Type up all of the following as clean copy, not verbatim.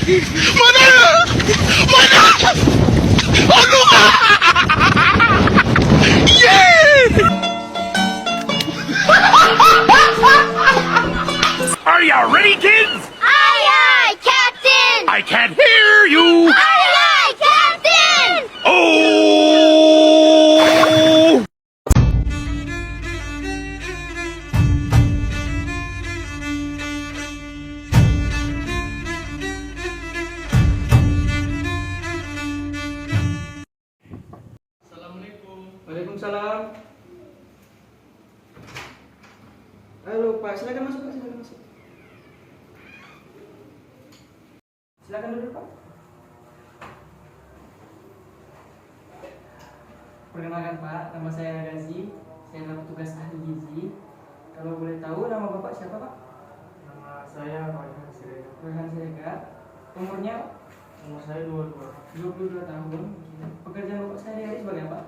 Mana? Mana? Aduh! Yeah! Are you ready, kids? Aye, aye, Captain! I can't hear you. Aye, aye, Captain! Oh! Assalamualaikum. Waalaikumsalam. Halo Pak, silakan masuk Pak, silakan masuk. Silakan duduk Pak. Perkenalkan Pak, nama saya Gazi. Saya adalah petugas ahli gizi. Kalau boleh tahu nama Bapak siapa Pak? Nama saya Rehan Siregar. Rehan Siregar. Umurnya Pak? Umur saya 22. 22 tahun. Pekerjaan Bapak sehari-hari sebagai apa?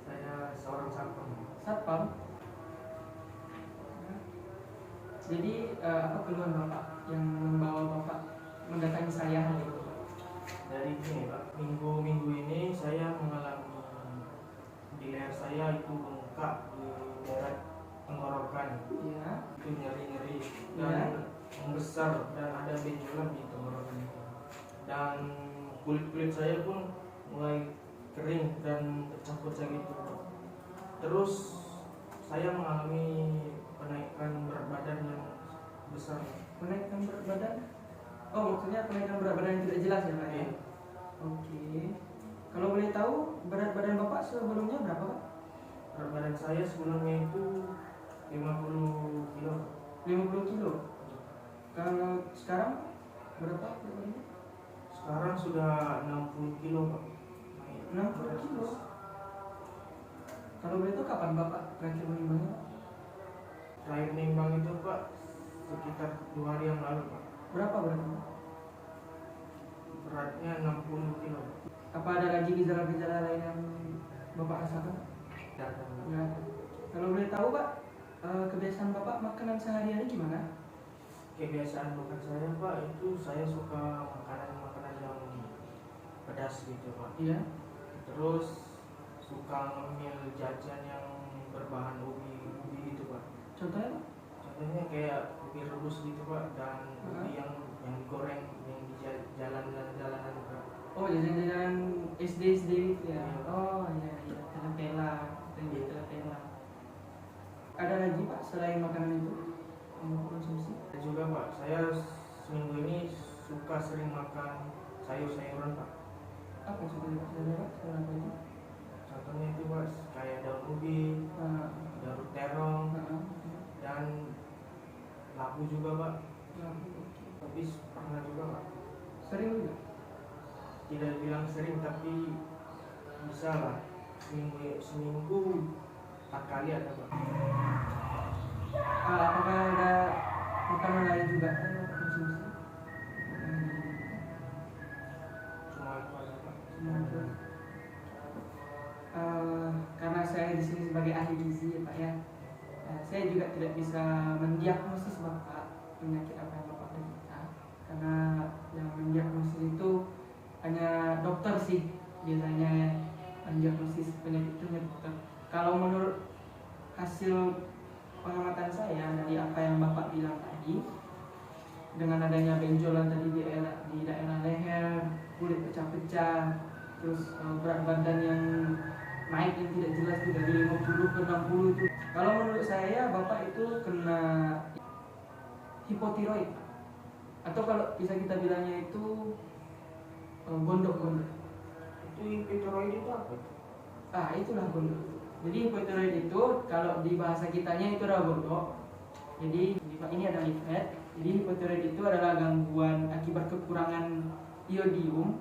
Saya seorang satpam. Satpam. Jadi apa keluhan Bapak yang membawa Bapak mendatangi saya hari ini? Dari ini Pak, minggu ini saya mengalami di leher saya itu bengkak di daerah tenggorokan. Iya. Itu nyeri-nyeri dan membesar dan ada benjolan di tenggorokan itu. Dan kulit saya pun mulai kering dan pecah-pecah gitu. Terus saya mengalami kenaikan berat badan yang besar. Kenaikan berat badan? Oh, maksudnya kenaikan berat badan yang tidak jelas ya Pak? Iya. Oke. Kalau boleh tahu berat badan Bapak sebelumnya berapa Pak? Berat badan saya sebelumnya itu 50 kilo. 50 kilo. Kalau sekarang berapa berat badannya? Sekarang sudah 60 kilo Pak. Naik 60 kilo. Kalau boleh tahu kapan Bapak terakhir menimbangnya Pak? Terakhir nimbang itu Pak sekitar 2 hari yang lalu Pak. Berapa beratnya? Beratnya 60 kilo. Apa ada lagi gejala-gejala lain yang Bapak rasakan? Dan Ya. Kalau boleh tahu Pak, kebiasaan Bapak makanan sehari-hari gimana? kebiasaan makan saya Pak itu saya suka makanan-makanan yang pedas gitu Pak. Iya. Terus suka ngemil jajan yang berbahan ubi gitu Pak. Contohnya Pak? Contohnya kayak ubi rebus gitu Pak dan ubi yang digoreng yang di jalanan Pak. Oh, jajan-jajan SD gitu ya. Oh iya iya, telepela, telepela. Ada lagi Pak selain makanan itu yang Bapak konsumsi? Dan juga Pak, saya seminggu ini suka sering makan sayur-sayuran Pak. Apa contohnya Pak? Saya apa itu? Contohnya itu Pak kayak daun ubi, daun terong, dan labu juga Pak. Tapi pernah juga Pak. Sering juga? Tidak bilang sering tapi bisa lah seminggu 4 kali ada Pak. Apakah ada makanan lain juga yang Bapak konsumsi? Cuma itu aja Pak. Karena saya di sini sebagai ahli gizi ya Pak ya, saya juga tidak bisa mendiagnosis Bapak penyakit apa yang Bapak derita, karena yang mendiagnosis itu hanya dokter sih biasanya ya, mendiagnosis penyakit itu hanya dokter. Kalau menurut hasil pengamatan saya dari apa yang Bapak bilang tadi, dengan adanya benjolan tadi di daerah leher, kulit pecah-pecah, terus berat badan yang naik yang tidak jelas itu dari 50 ke 60 itu. Kalau menurut saya Bapak itu kena hipotiroid, atau kalau bisa kita bilangnya itu gondok. Itu hipotiroid itu apa? Itulah gondok. Jadi hipotiroid itu kalau di bahasa kitanya itu adalah gondok. Jadi ini ada leaflet. Jadi hipotiroid itu adalah gangguan akibat kekurangan iodium.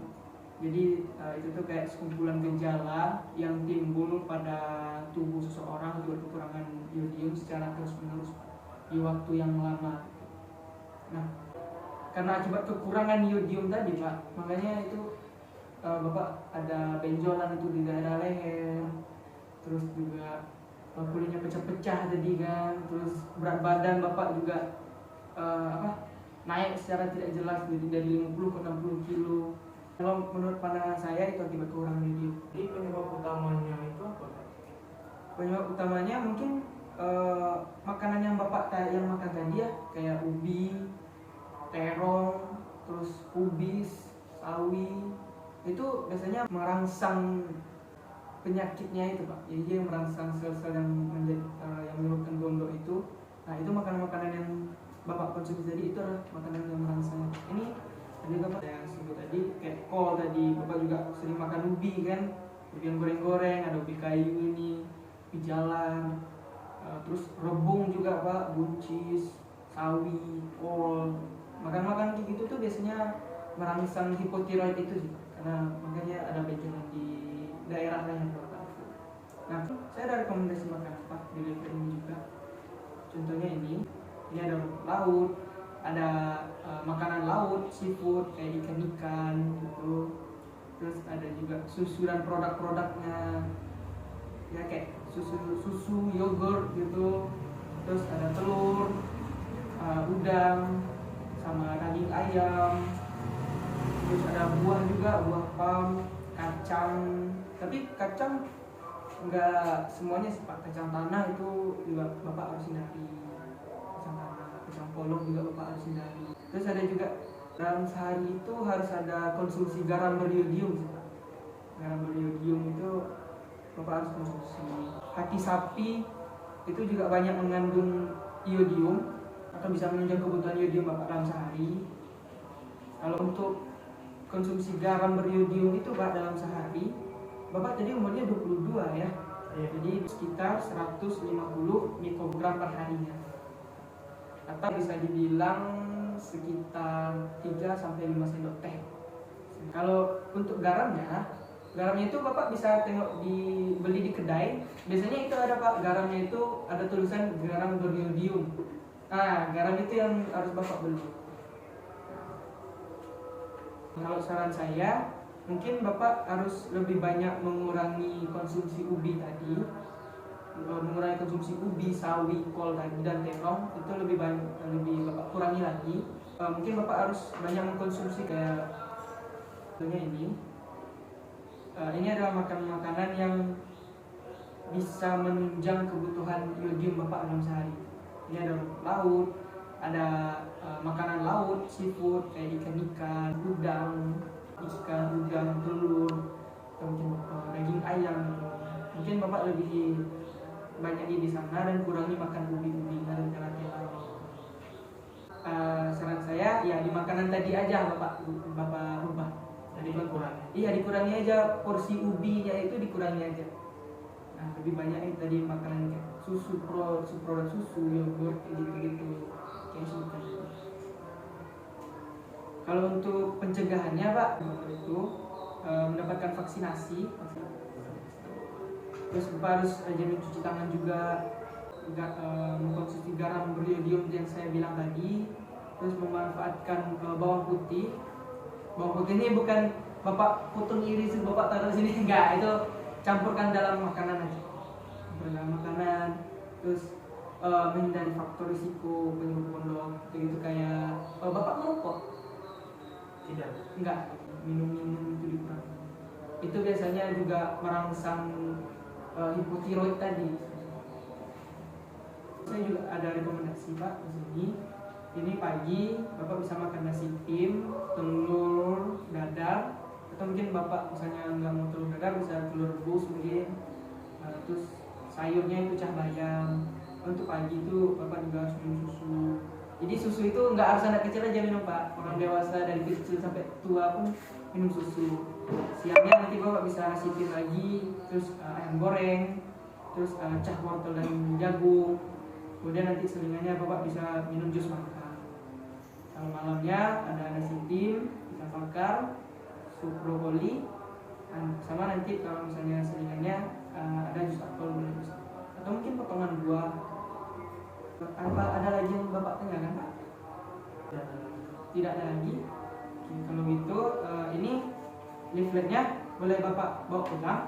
Jadi itu tuh kayak sekumpulan gejala yang timbul pada tubuh seseorang akibat kekurangan iodium secara terus-menerus di waktu yang lama. Nah, karena akibat kekurangan iodium tadi Pak, makanya itu Bapak ada benjolan itu di daerah leher, terus juga kulitnya pecah-pecah tadi kan, terus berat badan Bapak juga naik secara tidak jelas dari 50 ke 60 kilo. Kalau menurut pandangan saya itu akibat kurang yodium. Jadi penyebab utamanya itu apa? Penyebab utamanya mungkin makanan yang bapak yang makan tadi ya, kayak ubi, terong, terus kubis, sawi, itu biasanya merangsang penyakitnya itu pak. Jadi dia merangsang sel-sel yang yang menyebabkan gondok itu. Nah itu makanan-makanan yang bapak konsumsi tadi itu adalah makanan yang merangsang. Ini tadi bapak yang sebut tadi kayak kol tadi, bapak juga sering makan ubi kan, ubi yang goreng-goreng, ada ubi kayu ini, ubi jalan, terus rebung juga pak, buncis, sawi, kol. Makan-makan kayak gitu tuh biasanya merangsang hipotiroid itu sih, karena makanya ada benjolan di daerah lain bapak. Nah, saya ada rekomendasi makanan pak di liver ini juga. Contohnya ini ada laut, ada makanan laut, seafood kayak ikan-ikan gitu. Terus ada juga susu dan produk-produknya, ya kayak susu, yogurt gitu. Terus ada telur, udang, sama daging ayam. Terus ada buah juga, buah palm, kacang. Tapi kacang enggak semuanya sih pak. Kacang tanah itu juga bapak harus hindari. Kacang tanah, kacang polong juga bapak harus hindari. Terus ada juga dalam sehari itu harus ada konsumsi garam beriodium sih pak. Garam beriodium itu bapak harus konsumsi. Kaki sapi itu juga banyak mengandung iodium atau bisa menunjang kebutuhan iodium bapak dalam sehari. Kalau untuk konsumsi garam beriodium itu pak dalam sehari, bapak jadi umurnya 22 ya. Jadi sekitar 150 mikrogram per harinya. Atau bisa dibilang sekitar 3-5 sendok teh. Kalau untuk garamnya itu bapak bisa tengok beli di kedai. Biasanya itu ada pak, garamnya itu ada tulisan garam beriodium. Nah, garam itu yang harus bapak beli. Kalau saran saya, mungkin bapak harus lebih banyak mengurangi konsumsi ubi tadi, mengurangi konsumsi ubi, sawi, kol tadi dan terong itu lebih bapak kurangi lagi. Mungkin bapak harus banyak mengkonsumsi kayak contohnya ini. Ini adalah makanan yang bisa menunjang kebutuhan iodium bapak dalam sehari. Ini ada laut, ada makanan laut, seafood kayak ikan-ikan, udang, telur, atau mungkin daging ayam. Mungkin bapak lebih banyak di sana dan kurangi makan ubi-ubi dan telat-telat. Saran saya ya di makanan tadi aja bapak rubah. Jadi dikurangi. Iya dikurangi aja, porsi ubinya itu dikurangi aja. Nah lebih banyak itu tadi makanan kayak produk susu, yogurt gitu kayak sebutkan. Kalau untuk pencegahannya pak itu mendapatkan vaksinasi. Terus bapak harus rajin mencuci tangan juga, mengkonsumsi garam beriodium yang saya bilang tadi. Terus memanfaatkan bawang putih. Bawang putih ini bukan bapak potong iris bapak taruh sini, enggak, itu campurkan dalam makanan aja. Dalam makanan. Terus menghindari faktor risiko penyebab gondok gitu kayak bapak merokok. Tidak. Enggak, minum itu dikurangi. Itu biasanya juga merangsang hipotiroid tadi. Saya juga ada rekomendasi pak di sini. Ini pagi bapak bisa makan nasi tim, telur dadar, atau mungkin bapak misalnya nggak mau telur dadar bisa telur rebus mungkin. Terus sayurnya itu cah bayam. Untuk pagi itu bapak juga harus minum susu. Jadi susu itu nggak harus anak kecil aja minum pak, orang dewasa dari kecil sampai tua pun minum susu. Siangnya nanti bapak bisa nasi tim lagi, terus ayam goreng, terus cah wortel dan jagung. Kemudian nanti selingannya bapak bisa minum jus mangga. Kalau malamnya ada nasi tim, ikan bakar, sup brokoli, sama nanti kalau misalnya selingannya ada jus apel, atau mungkin potongan buah. Apa ada lagi yang bapak tanyakan pak? Tidak ada lagi. Oke, kalau gitu ini leafletnya boleh bapak bawa pulang.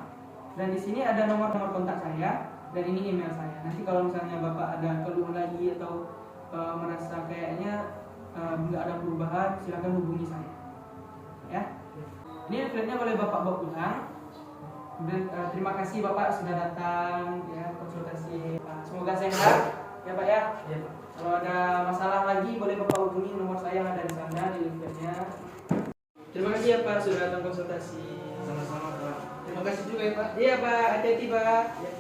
Dan di sini ada nomor kontak saya dan ini email saya. Nanti kalau misalnya bapak ada keluh lagi atau merasa kayaknya nggak ada perubahan, silakan hubungi saya. Ya. Ini leafletnya boleh Bapak bawa pulang. Terima kasih Bapak sudah datang ya konsultasi. Semoga sehat ya Pak ya. Iya Pak. Kalau ada masalah lagi boleh Bapak hubungi nomor saya yang ada di sana di leafletnya. Terima kasih ya Pak sudah datang konsultasi. Sama-sama Pak. Terima kasih juga ya Pak. Iya Pak, hati-hati Pak. Ya.